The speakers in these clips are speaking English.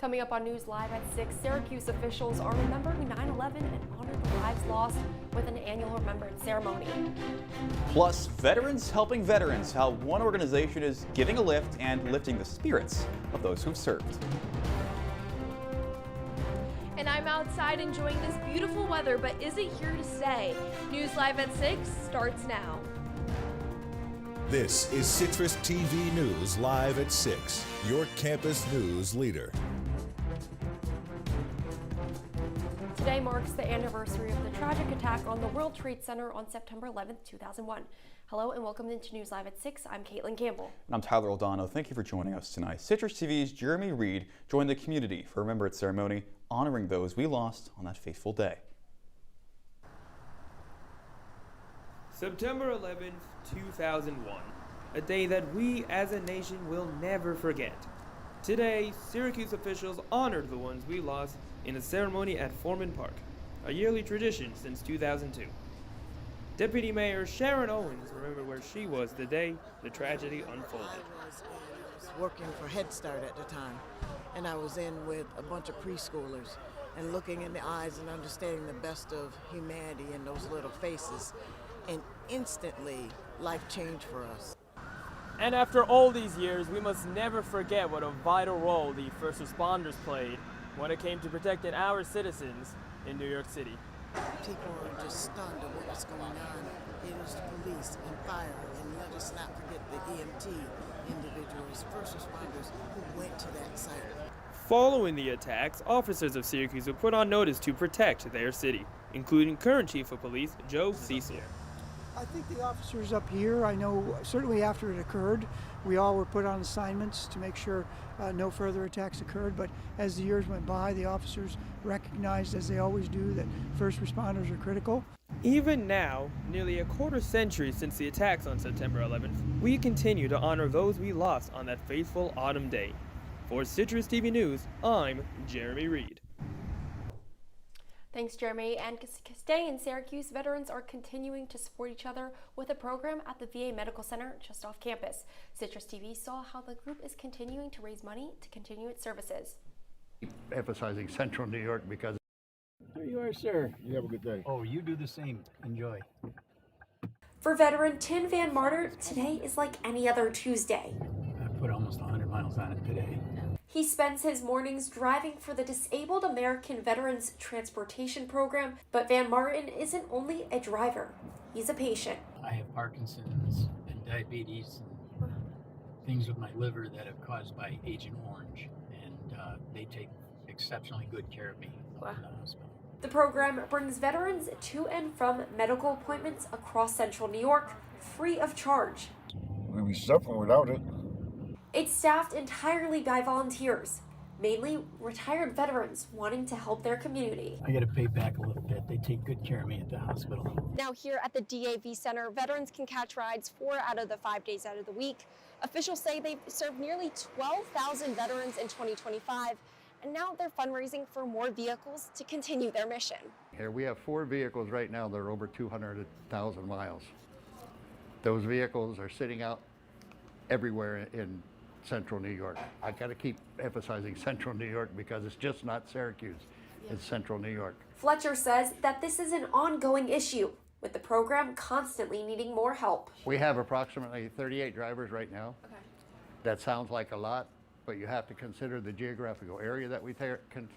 Coming up on News Live at 6, Syracuse officials are remembering 9/11 and honor the lives lost with an annual remembrance ceremony. Plus, veterans helping veterans, how one organization is giving a lift and lifting the spirits of those who've served. And I'm outside enjoying this beautiful weather, but is it here to stay? News Live at 6 starts now. This is Citrus TV News Live at 6, your campus news leader. Today marks the anniversary of the tragic attack on the World Trade Center on September 11th, 2001. Hello and welcome into News Live at 6. I'm Kaitlin Campbell. And I'm Tyler Oldano. Thank you for joining us tonight. Citrus TV's Jeremy Reed joined the community for a remembrance ceremony honoring those we lost on that fateful day. September 11th, 2001, a day that we as a nation will never forget. Today, Syracuse officials honored the ones we lost in a ceremony at Foreman Park, a yearly tradition since 2002. Deputy Mayor Sharon Owens remembered where she was the day the tragedy unfolded. I was working for Head Start at the time, and I was in with a bunch of preschoolers and looking in the eyes and understanding the best of humanity in those little faces, and instantly life changed for us. And after all these years, we must never forget what a vital role the first responders played when it came to protecting our citizens in New York City. People are just stunned at what's going on. It is the police and fire, and let us not forget the EMT individuals, first responders who went to that site. Following the attacks, officers of Syracuse were put on notice to protect their city, including current Chief of Police Joe Cecil. I think the officers up here, I know certainly after it occurred, we all were put on assignments to make sure no further attacks occurred, but as the years went by, the officers recognized, as they always do, that first responders are critical. Even now, nearly a quarter century since the attacks on September 11th, we continue to honor those we lost on that fateful autumn day. For Citrus TV News, I'm Jeremy Reed. Thanks, Jeremy. And staying in Syracuse, veterans are continuing to support each other with a program at the VA Medical Center just off campus. Citrus TV saw how the group is continuing to raise money to continue its services. Emphasizing Central New York because... There you are, sir. You have a good day. Oh, you do the same. Enjoy. For veteran Tim Van Marter, today is like any other Tuesday. I put almost 100 miles on it today. He spends his mornings driving for the Disabled American Veterans Transportation Program, but Van Martin isn't only a driver, he's a patient. I have Parkinson's and diabetes and things with my liver that have caused by Agent Orange, and they take exceptionally good care of me in the hospital. The program brings veterans to and from medical appointments across Central New York free of charge. We'd be suffering without it. It's staffed entirely by volunteers, mainly retired veterans wanting to help their community. I got to pay back a little bit. They take good care of me at the hospital. Now here at the DAV Center, veterans can catch rides 4 out of the 5 days out of the week. Officials say they've served nearly 12,000 veterans in 2025, and now they're fundraising for more vehicles to continue their mission. Here we have 4 vehicles right now that are over 200,000 miles. Those vehicles are sitting out everywhere in Central New York. I got to keep emphasizing Central New York because it's just not Syracuse, it's Central New York. Fletcher says that this is an ongoing issue, with the program constantly needing more help. We have approximately 38 drivers right now. Okay. That sounds like a lot, but you have to consider the geographical area that we can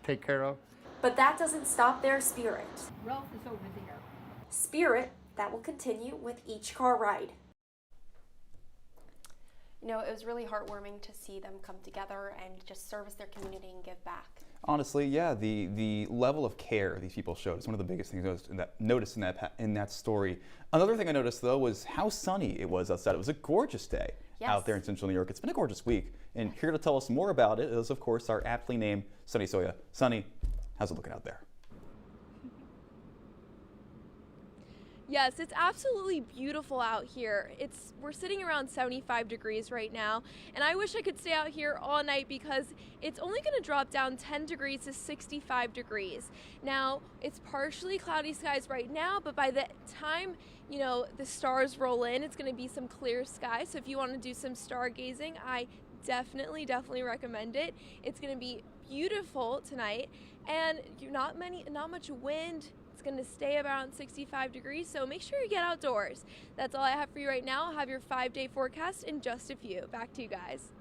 take care of. But that doesn't stop their spirit. Ralph is over there. Spirit that will continue with each car ride. You know, it was really heartwarming to see them come together and just service their community and give back. Honestly, yeah, the level of care these people showed is one of the biggest things I noticed in that story. Another thing I noticed, though, was how sunny it was outside. It was a gorgeous day out there in Central New York. It's been a gorgeous week. And here to tell us more about it is, of course, our aptly named Sunny Suaya. Sunny, how's it looking out there? Yes, it's absolutely beautiful out here. We're sitting around 75 degrees right now, and I wish I could stay out here all night because it's only going to drop down 10 degrees to 65 degrees. Now, it's partially cloudy skies right now, but by the time, you know, the stars roll in, it's going to be some clear skies. So if you want to do some stargazing, I definitely recommend it. It's going to be beautiful tonight, and not much wind. It's going to stay around 65 degrees, so make sure you get outdoors. That's all I have for you right now. I'll have your 5-day forecast in just a few. Back to you guys.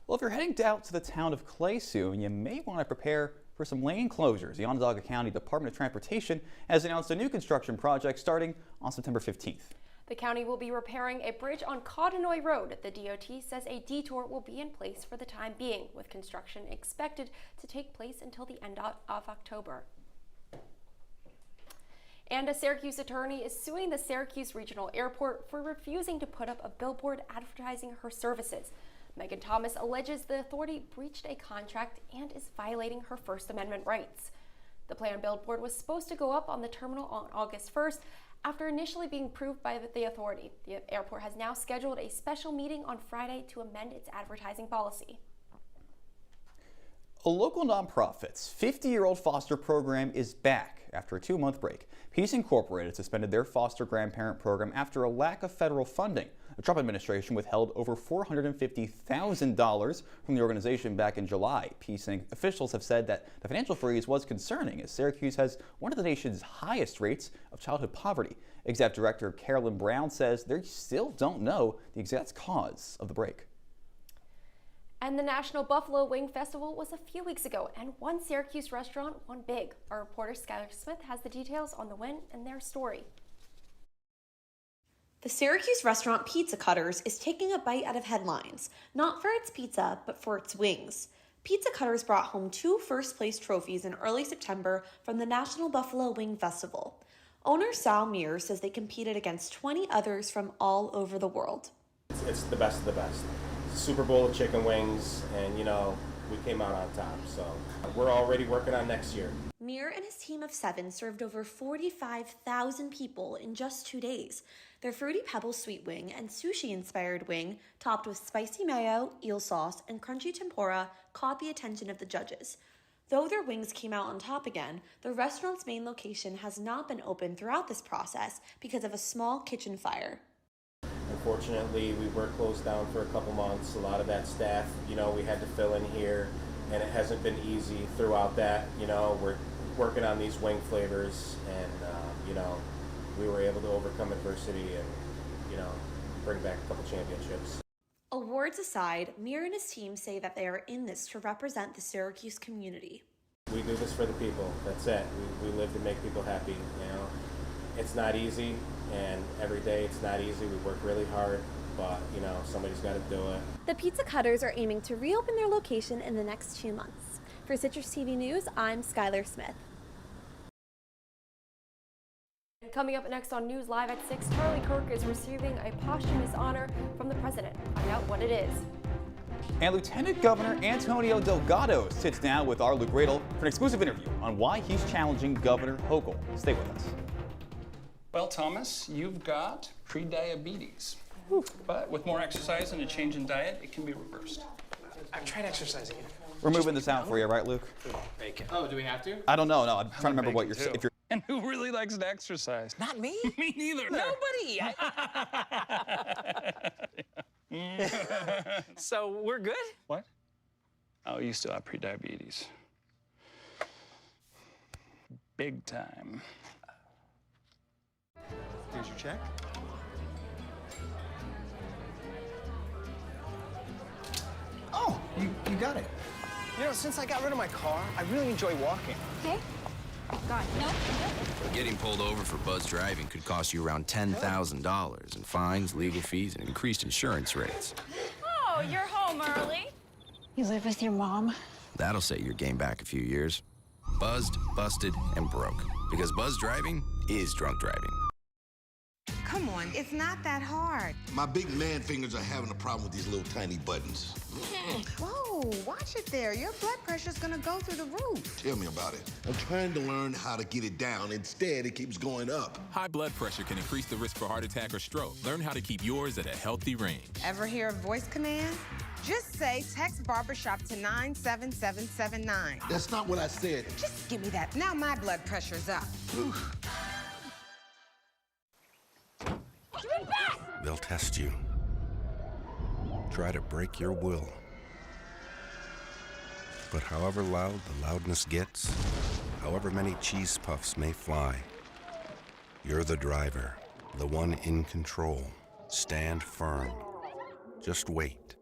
Well, if you're heading down to the town of Clay soon, you may want to prepare for some lane closures. The Onondaga County Department of Transportation has announced a new construction project starting on September 15th. The county will be repairing a bridge on Cotinoy Road. The DOT says a detour will be in place for the time being, with construction expected to take place until the end of October. And a Syracuse attorney is suing the Syracuse Regional Airport for refusing to put up a billboard advertising her services. Megan Thomas alleges the authority breached a contract and is violating her First Amendment rights. The planned billboard was supposed to go up on the terminal on August 1st after initially being approved by the authority. The airport has now scheduled a special meeting on Friday to amend its advertising policy. A local nonprofit's 50-year-old foster program is back after a 2-month break. Peace Incorporated suspended their foster grandparent program after a lack of federal funding. The Trump administration withheld over $450,000 from the organization back in July. Peace officials have said that the financial freeze was concerning, as Syracuse has one of the nation's highest rates of childhood poverty. Executive Director Carolyn Brown says they still don't know the exact cause of the break. And the National Buffalo Wing Festival was a few weeks ago, and one Syracuse restaurant won big. Our reporter Skylar Smith has the details on the win and their story. The Syracuse restaurant Pizza Cutters is taking a bite out of headlines, not for its pizza, but for its wings. Pizza Cutters brought home 2 first-place trophies in early September from the National Buffalo Wing Festival. Owner Sal Mears says they competed against 20 others from all over the world. It's the best of the best. Super Bowl of chicken wings, and you know, we came out on top, so we're already working on next year. Meir and his team of 7 served over 45,000 people in just 2 days. Their Fruity Pebbles sweet wing and sushi-inspired wing, topped with spicy mayo, eel sauce, and crunchy tempura, caught the attention of the judges. Though their wings came out on top again, the restaurant's main location has not been open throughout this process because of a small kitchen fire. Unfortunately, we were closed down for a couple months. A lot of that staff, you know, we had to fill in here, and it hasn't been easy throughout that. You know, we're working on these wing flavors, and, you know, we were able to overcome adversity and, you know, bring back a couple championships. Awards aside, Meir and his team say that they are in this to represent the Syracuse community. We do this for the people. That's it. We live to make people happy, you know. It's not easy, and every day it's not easy. We work really hard, but, you know, somebody's got to do it. The Pizza Cutters are aiming to reopen their location in the next 2 months. For CitrusTV News, I'm Skylar Smith. Coming up next on News Live at 6, Charlie Kirk is receiving a posthumous honor from the president. Find out what it is. And Lieutenant Governor Antonio Delgado sits down with our Luke Radel for an exclusive interview on why he's challenging Governor Hochul. Stay with us. Well, Thomas, you've got pre-diabetes, but with more exercise and a change in diet, it can be reversed. I've tried exercising. We're moving this out for you, right, Luke? Bacon. Oh, do we have to? I don't know. No, I'm trying to remember what you're saying. And who really likes to exercise? Not me. Me neither. Nobody. So we're good? What? Oh, you still have pre-diabetes. Big time. Here's your check. Oh, you got it. You know, since I got rid of my car, I really enjoy walking. Okay. God, no. Getting pulled over for buzz driving could cost you around $10,000 in fines, legal fees, and increased insurance rates. Oh, you're home early. You live with your mom? That'll set your game back a few years. Buzzed, busted, and broke. Because buzz driving is drunk driving. Come on, it's not that hard. My big man fingers are having a problem with these little tiny buttons. Whoa, watch it there. Your blood pressure's gonna go through the roof. Tell me about it. I'm trying to learn how to get it down. Instead, it keeps going up. High blood pressure can increase the risk for heart attack or stroke. Learn how to keep yours at a healthy range. Ever hear a voice command? Just say text barbershop to 97779. That's not what I said. Just give me that. Now my blood pressure's up. They'll test you. Try to break your will. But however loud the loudness gets, however many cheese puffs may fly, you're the driver, the one in control. Stand firm. Just wait.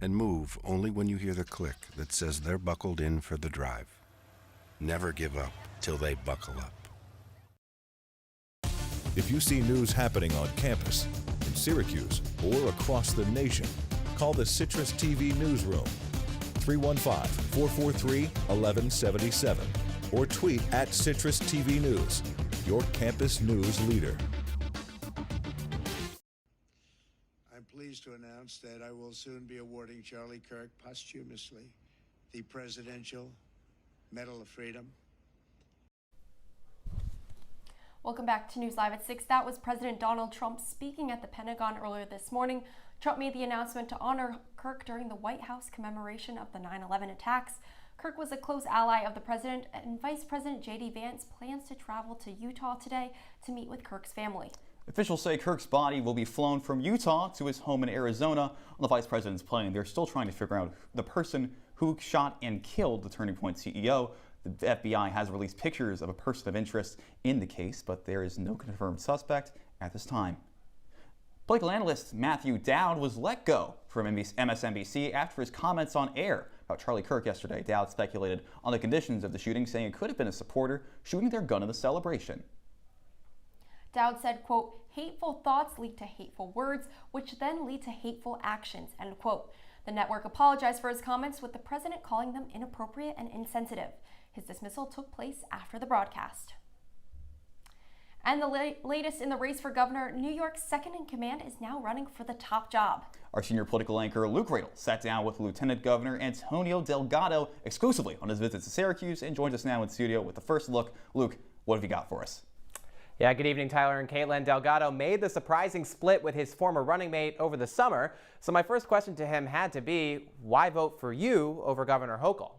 And move only when you hear the click that says they're buckled in for the drive. Never give up till they buckle up. If you see news happening on campus, in Syracuse, or across the nation, call the CitrusTV newsroom, 315-443-1177, or tweet at CitrusTV News, your campus news leader. I'm pleased to announce that I will soon be awarding Charlie Kirk posthumously the Presidential Medal of Freedom. Welcome back to News Live at 6. That was President Donald Trump speaking at the Pentagon earlier this morning. Trump made the announcement to honor Kirk during the White House commemoration of the 9/11 attacks. Kirk was a close ally of the president, and Vice President J.D. Vance plans to travel to Utah today to meet with Kirk's family. Officials say Kirk's body will be flown from Utah to his home in Arizona on the vice president's plane. They're still trying to figure out the person who shot and killed the Turning Point CEO. The FBI has released pictures of a person of interest in the case, but there is no confirmed suspect at this time. Political analyst Matthew Dowd was let go from MSNBC after his comments on air about Charlie Kirk yesterday. Dowd speculated on the conditions of the shooting, saying it could have been a supporter shooting their gun in the celebration. Dowd said, quote, "Hateful thoughts lead to hateful words, which then lead to hateful actions," end quote. The network apologized for his comments, with the president calling them inappropriate and insensitive. His dismissal took place after the broadcast. And the latest in the race for governor, New York's second in command is now running for the top job. Our senior political anchor, Luke Radel, sat down with Lieutenant Governor Antonio Delgado exclusively on his visit to Syracuse and joins us now in studio with the first look. Luke, what have you got for us? Yeah, good evening, Tyler and Kaitlin. Delgado made the surprising split with his former running mate over the summer. So my first question to him had to be, why vote for you over Governor Hochul?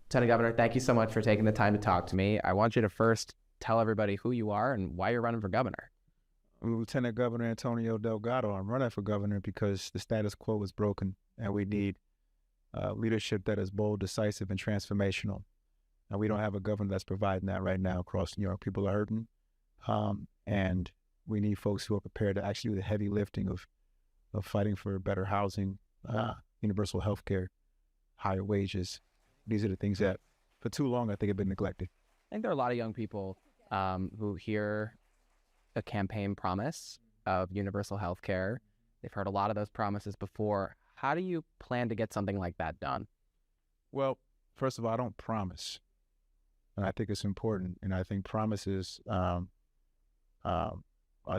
Lieutenant Governor, thank you so much for taking the time to talk to me. I want you to first tell everybody who you are and why you're running for governor. I'm Lieutenant Governor Antonio Delgado. I'm running for governor because the status quo is broken and we need leadership that is bold, decisive, and transformational. And we don't have a governor that's providing that right now across New York. People are hurting, and we need folks who are prepared to actually do the heavy lifting of fighting for better housing, universal health care, higher wages. These are the things that, for too long, I think have been neglected. I think there are a lot of young people who hear a campaign promise of universal health care. They've heard a lot of those promises before. How do you plan to get something like that done? Well, first of all, I don't promise. And I think it's important. And I think promises are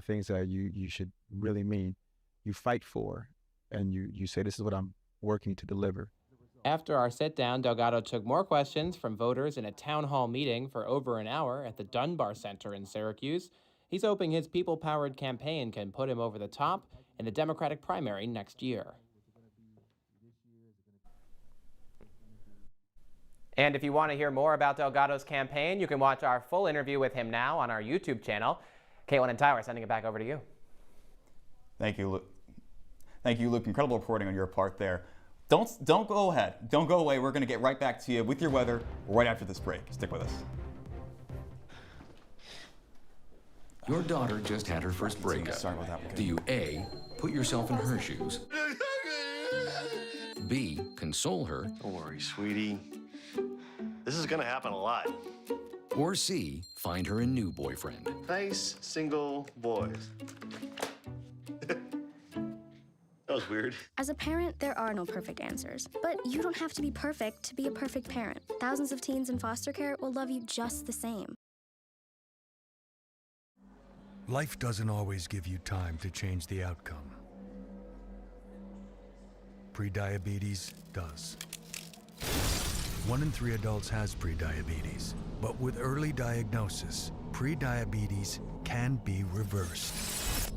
things that you should really mean. You fight for, and you say, this is what I'm working to deliver. After our sit-down, Delgado took more questions from voters in a town hall meeting for over an hour at the Dunbar Center in Syracuse. He's hoping his people-powered campaign can put him over the top in the Democratic primary next year. And if you want to hear more about Delgado's campaign, you can watch our full interview with him now on our YouTube channel. Kaitlin and Tyler, sending it back over to you. Thank you, Luke. Thank you, Luke. Incredible reporting on your part there. Don't go ahead. Don't go away. We're going to get right back to you with your weather right after this break. Stick with us. Your daughter just had her first breakup. Do you A, put yourself in her shoes? B, console her? Don't worry, sweetie. This is gonna happen a lot. Or C, find her a new boyfriend? Nice, single boys. That was weird. As a parent, there are no perfect answers. But you don't have to be perfect to be a perfect parent. Thousands of teens in foster care will love you just the same. Life doesn't always give you time to change the outcome. Prediabetes does. 1 in 3 adults has prediabetes, but with early diagnosis, prediabetes can be reversed.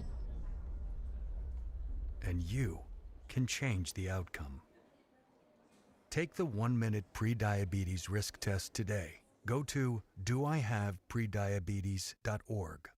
And you can change the outcome. Take the 1-minute prediabetes risk test today. Go to doihaveprediabetes.org.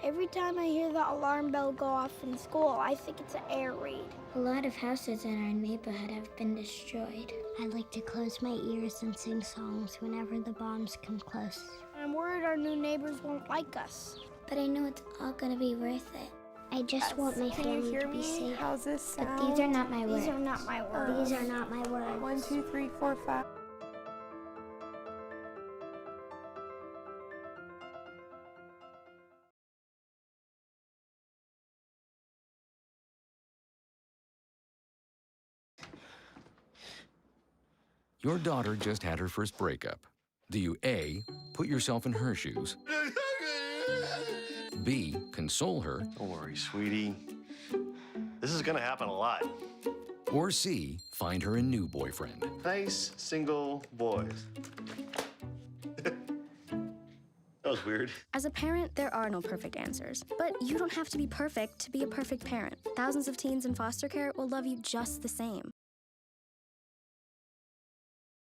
Every time I hear the alarm bell go off in school, I think it's an air raid. A lot of houses in our neighborhood have been destroyed. I like to close my ears and sing songs whenever the bombs come close. I'm worried our new neighbors won't like us. But I know it's all gonna be worth it. I just want my family to be safe. How's this sound? But these are not my words. These are not my words. These are not my words. 1, 2, 3, 4, 5. Your daughter just had her first breakup. Do you A, put yourself in her shoes? B, console her? Don't worry, sweetie. This is gonna happen a lot. Or C, find her a new boyfriend? Nice, single boys. That was weird. As a parent, there are no perfect answers. But you don't have to be perfect to be a perfect parent. Thousands of teens in foster care will love you just the same.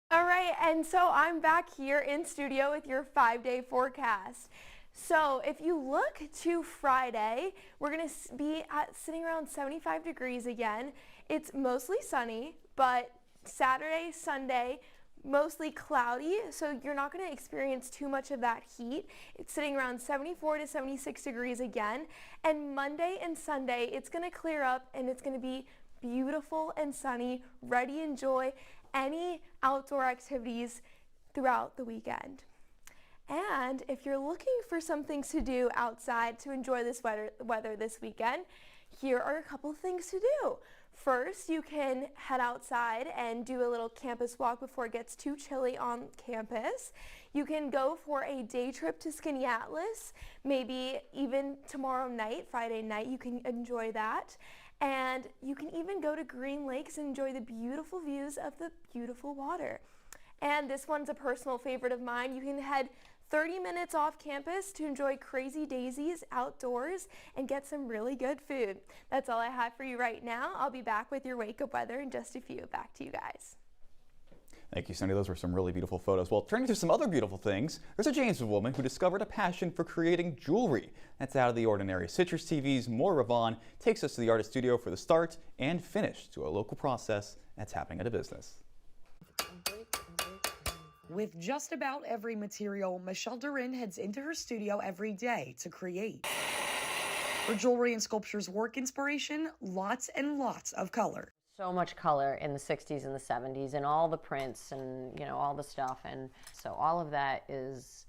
All right, and so I'm back here in studio with your 5-day forecast. So if you look to Friday, we're going to be sitting around 75 degrees again. It's mostly sunny, but Saturday, Sunday, mostly cloudy, so you're not going to experience too much of that heat. It's sitting around 74 to 76 degrees again. And Monday and Sunday, it's going to clear up and it's going to be beautiful and sunny, ready to enjoy any outdoor activities throughout the weekend. And if you're looking for some things to do outside to enjoy this weather this weekend, here are a couple of things to do. First, you can head outside and do a little campus walk before it gets too chilly on campus. You can go for a day trip to Skinny Atlas, maybe even tomorrow night, Friday night, you can enjoy that. And you can even go to Green Lakes and enjoy the beautiful views of the beautiful water. And this one's a personal favorite of mine. You can head 30 minutes off campus to enjoy Crazy Daisies outdoors and get some really good food. That's all I have for you right now. I'll be back with your wake up weather in just a few. Back to you guys. Thank you, Cindy. Those were some really beautiful photos. Well, turning to some other beautiful things, there's a Janesville woman who discovered a passion for creating jewelry. That's out of the ordinary. Citrus TV's Maura Ravon takes us to the artist studio for the start and finish to a local process that's happening at a business. With just about every material, Michelle Durin heads into her studio every day to create. For jewelry and sculptures work inspiration, lots and lots of color. So much color in the 60s and the 70s and all the prints and, you know, all the stuff. And so all of that is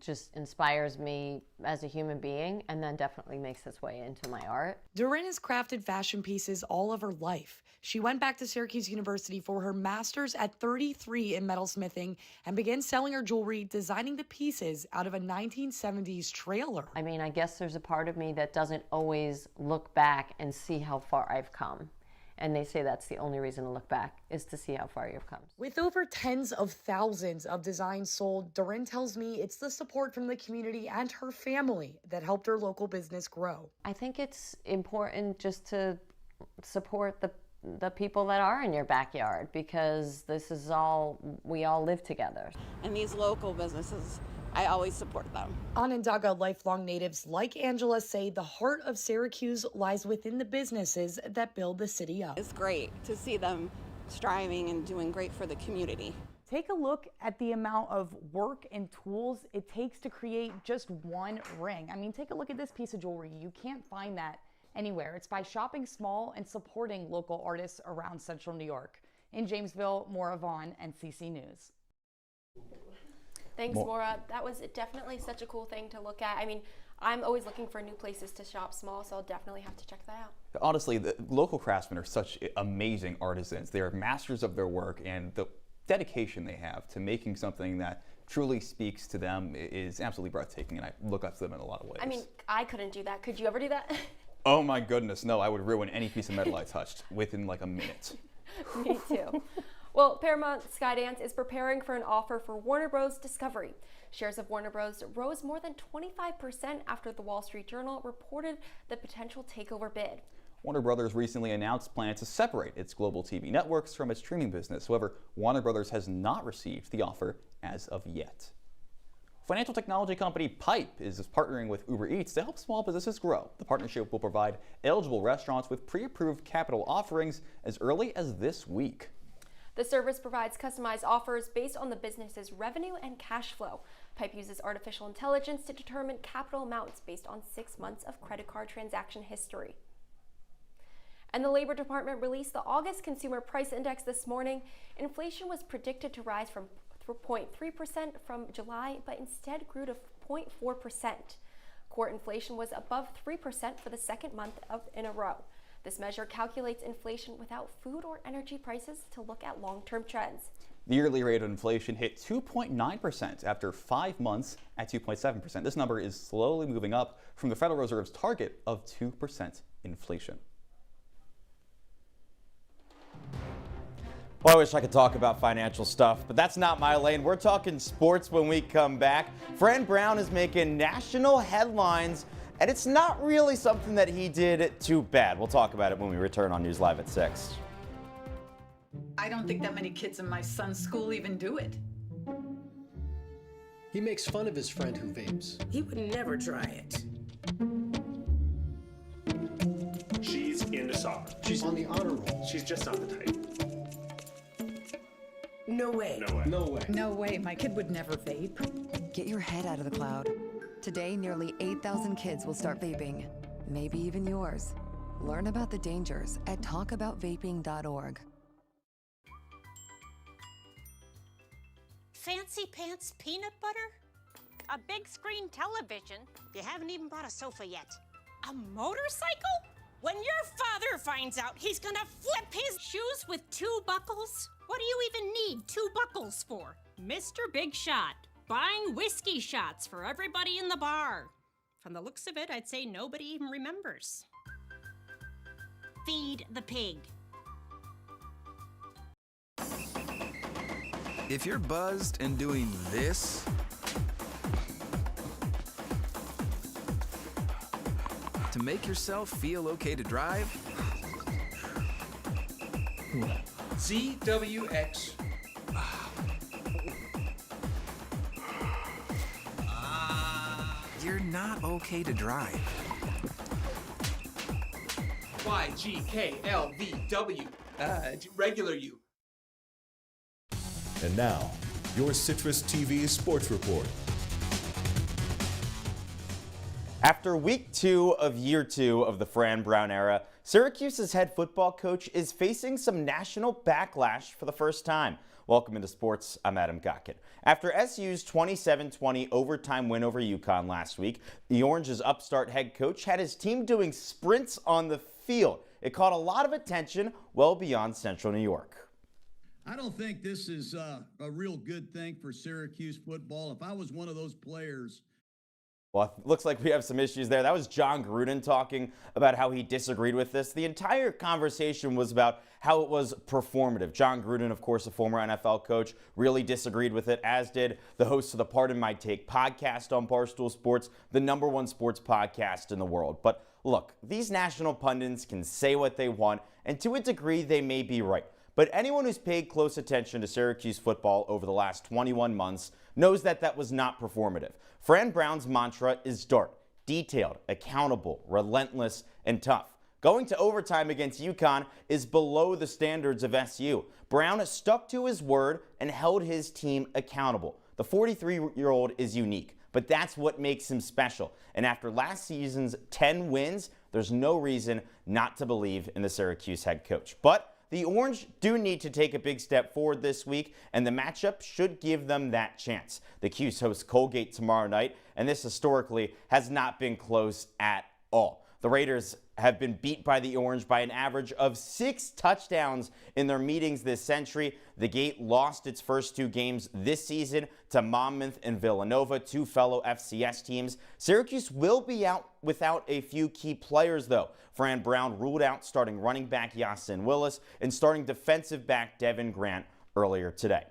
just inspires me as a human being and then definitely makes its way into my art. Durin has crafted fashion pieces all of her life. She went back to Syracuse University for her master's at 33 in metalsmithing and began selling her jewelry, designing the pieces out of a 1970s trailer. I mean, I guess there's a part of me that doesn't always look back and see how far I've come. And they say that's the only reason to look back, is to see how far you've come. With over tens of thousands of designs sold, Durin tells me it's the support from the community and her family that helped her local business grow. I think it's important just to support the people that are in your backyard, because this is all, we all live together. And these local businesses, I always support them. Onondaga lifelong natives like Angela say the heart of Syracuse lies within the businesses that build the city up. It's great to see them striving and doing great for the community. Take a look at the amount of work and tools it takes to create just one ring. I mean, take a look at this piece of jewelry. You can't find that anywhere. It's by shopping small and supporting local artists around Central New York. In Jamesville, Maura Vaughn, NCC News. Thanks, Maura. That was definitely such a cool thing to look at. I mean, I'm always looking for new places to shop small, so I'll definitely have to check that out. Honestly, the local craftsmen are such amazing artisans. They are masters of their work, and the dedication they have to making something that truly speaks to them is absolutely breathtaking, and I look up to them in a lot of ways. I mean, I couldn't do that. Could you ever do that? Oh my goodness, no, I would ruin any piece of metal I touched within like a minute. Me too. Well, Paramount Skydance is preparing for an offer for Warner Bros. Discovery. Shares of Warner Bros. Rose more than 25% after the Wall Street Journal reported the potential takeover bid. Warner Brothers recently announced plans to separate its global TV networks from its streaming business. However, Warner Brothers has not received the offer as of yet. Financial technology company Pipe is partnering with Uber Eats to help small businesses grow. The partnership will provide eligible restaurants with pre-approved capital offerings as early as this week. The service provides customized offers based on the business's revenue and cash flow. Pipe uses artificial intelligence to determine capital amounts based on 6 months of credit card transaction history. And the Labor Department released the August Consumer Price Index this morning. Inflation was predicted to rise from 0.3% from July, but instead grew to 0.4%. Core inflation was above 3% for the second month in a row. This measure calculates inflation without food or energy prices to look at long-term trends. The yearly rate of inflation hit 2.9% after 5 months at 2.7%. This number is slowly moving up from the Federal Reserve's target of 2% inflation. Well, I wish I could talk about financial stuff, but that's not my lane. We're talking sports when we come back. Fran Brown is making national headlines, and it's not really something that he did too bad. We'll talk about it when we return on News Live at 6. I don't think that many kids in my son's school even do it. He makes fun of his friend who vapes. He would never try it. She's into soccer. She's on the honor roll. She's just not the type. No way. No way. No way. No way, my kid would never vape. Get your head out of the cloud. Today, nearly 8,000 kids will start vaping. Maybe even yours. Learn about the dangers at talkaboutvaping.org. Fancy pants peanut butter? A big screen television? You haven't even bought a sofa yet. A motorcycle? When your father finds out, he's gonna flip his shoes with 2 buckles? What do you even need 2 buckles for? Mr. Big Shot, buying whiskey shots for everybody in the bar. From the looks of it, I'd say nobody even remembers. Feed the pig. If you're buzzed and doing this, to make yourself feel okay to drive, ZWX. you're not okay to drive. YGKLVW. Regular you. And now, your CitrusTV Sports Report. After week 2 of year 2 of the Fran Brown era, Syracuse's head football coach is facing some national backlash for the first time. Welcome into sports. I'm Adam Gotkin. After SU's 27-20 overtime win over UConn last week, the Orange's upstart head coach had his team doing sprints on the field. It caught a lot of attention well beyond Central New York. I don't think this is a real good thing for Syracuse football. If I was one of those players. Well, it looks like we have some issues there. That was John Gruden talking about how he disagreed with this. The entire conversation was about how it was performative. John Gruden, of course, a former NFL coach, really disagreed with it, as did the host of the Pardon My Take podcast on Barstool Sports, the #1 sports podcast in the world. But look, these national pundits can say what they want, and to a degree, they may be right. But anyone who's paid close attention to Syracuse football over the last 21 months knows that that was not performative. Fran Brown's mantra is DART, detailed, accountable, relentless, and tough. Going to overtime against UConn is below the standards of SU. Brown stuck to his word and held his team accountable. The 43-year-old is unique, but that's what makes him special. And after last season's 10 wins, there's no reason not to believe in the Syracuse head coach. But the Orange do need to take a big step forward this week, and the matchup should give them that chance. The Cuse host Colgate tomorrow night, and this historically has not been close at all. The Raiders have been beat by the Orange by an average of 6 touchdowns in their meetings this century. The Gate lost its first 2 games this season to Monmouth and Villanova, 2 fellow FCS teams. Syracuse will be out without a few key players, though. Fran Brown ruled out starting running back Yasin Willis and starting defensive back Devin Grant earlier today.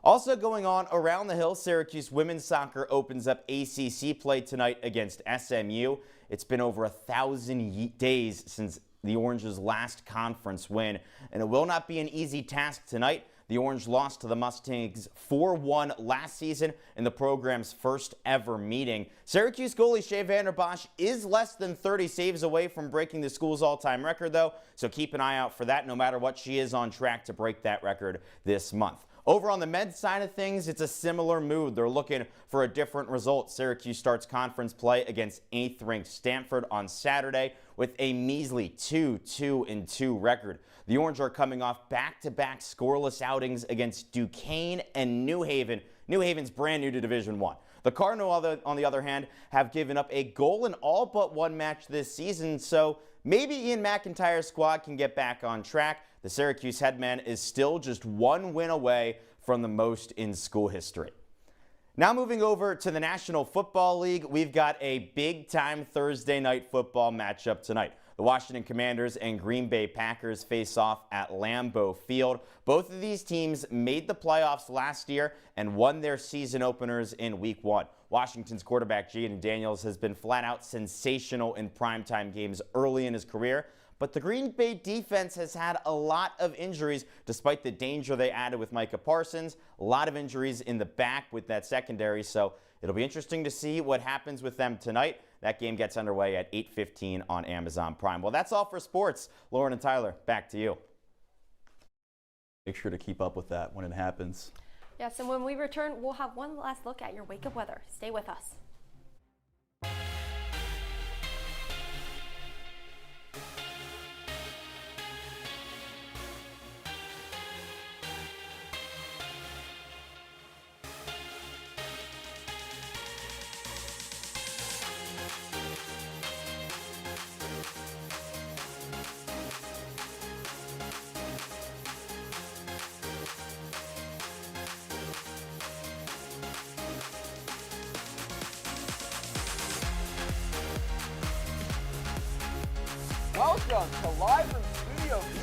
Also going on around the hill, Syracuse women's soccer opens up ACC play tonight against SMU. It's been over 1,000 days since the Orange's last conference win, and it will not be an easy task tonight. The Orange lost to the Mustangs 4-1 last season in the program's first ever meeting. Syracuse goalie Shea Vanderbosch is less than 30 saves away from breaking the school's all-time record, though, so keep an eye out for that. No matter what, she is on track to break that record this month. Over on the men's side of things, it's a similar mood. They're looking for a different result. Syracuse starts conference play against 8th-ranked Stanford on Saturday with a measly 2-2-2 record. The Orange are coming off back-to-back scoreless outings against Duquesne and New Haven. New Haven's brand new to Division I. The Cardinal, on the other hand, have given up a goal in all but one match this season, so maybe Ian McIntyre's squad can get back on track. The Syracuse headman is still just 1 win away from the most in school history. Now moving over to the National Football League, we've got a big-time Thursday night football matchup tonight. The Washington Commanders and Green Bay Packers face off at Lambeau Field. Both of these teams made the playoffs last year and won their season openers in Week 1. Washington's quarterback Jaden Daniels has been flat-out sensational in primetime games early in his career. But the Green Bay defense has had a lot of injuries despite the danger they added with Micah Parsons. A lot of injuries in the back with that secondary, so it'll be interesting to see what happens with them tonight. That game gets underway at 8:15 on Amazon Prime. Well, that's all for sports. Lauren and Tyler, back to you. Make sure to keep up with that when it happens. Yes, and when we return, we'll have one last look at your wake-up weather. Stay with us. Welcome to Live from Studio B.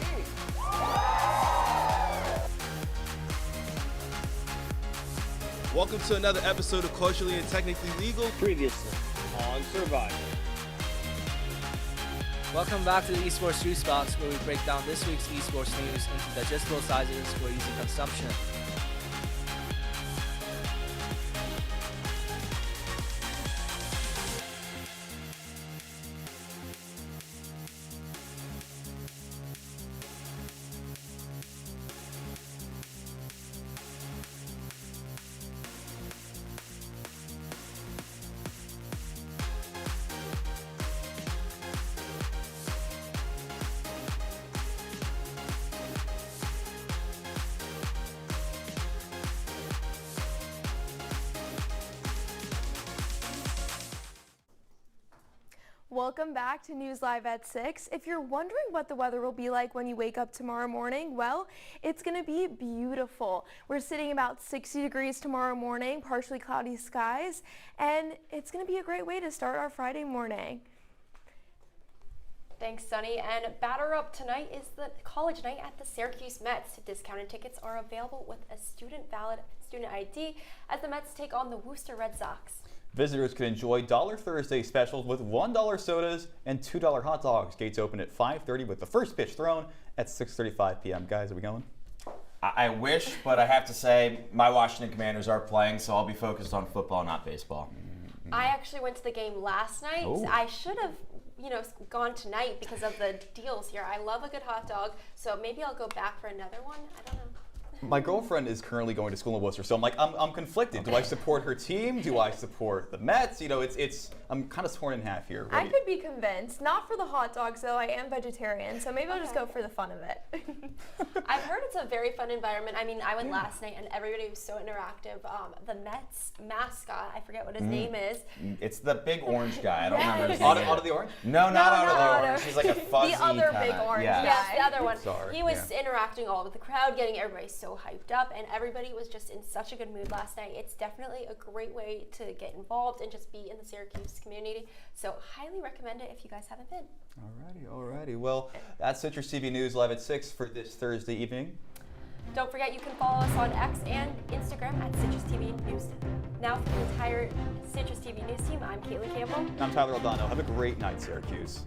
Welcome to another episode of Culturally and Technically Legal. Previously on Survivor. Welcome back to the Esports Juice Box, where we break down this week's esports news into digestible sizes for easy consumption. Welcome back to News Live at 6. If you're wondering what the weather will be like when you wake up tomorrow morning, well, it's going to be beautiful. We're sitting about 60 degrees tomorrow morning, partially cloudy skies, and it's going to be a great way to start our Friday morning. Thanks, Sunny. And batter up tonight is the college night at the Syracuse Mets. Discounted tickets are available with a student-valid student ID as the Mets take on the Worcester Red Sox. Visitors can enjoy Dollar Thursday specials with $1 sodas and $2 hot dogs. Gates open at 5:30 with the first pitch thrown at 6:35 p.m. Guys, are we going? I wish, but I have to say my Washington Commanders are playing, so I'll be focused on football, not baseball. I actually went to the game last night. Oh. I should have, gone tonight because of the deals here. I love a good hot dog, so maybe I'll go back for another one. I don't know. My girlfriend is currently going to school in Worcester, so I'm conflicted. Do I support her team? Do I support the Mets? You know, I'm kind of torn in half here. I could be convinced. Not for the hot dogs, though. I am vegetarian, so maybe I'll just go for the fun of it. I've heard it's a very fun environment. I mean, I went last night and everybody was so interactive. The Mets mascot, I forget what his name is. It's the big orange guy. I don't remember his Otto name. the Orange? No, not Otto the Otto. Orange. He's like a fuzzy The other kinda, big orange yeah. guy. Yes, the other one. Sorry, He was interacting all with the crowd, getting everybody so hyped up, and everybody was just in such a good mood last night. It's definitely a great way to get involved and just be in the Syracuse community. So highly recommend it if you guys haven't been. Alrighty. Well, that's Citrus TV News live at 6 for this Thursday evening. Don't forget you can follow us on X and Instagram at Citrus TV News. Now for the entire Citrus TV News team, I'm Kaitlin Campbell. I'm Tyler Oldano. Have a great night, Syracuse.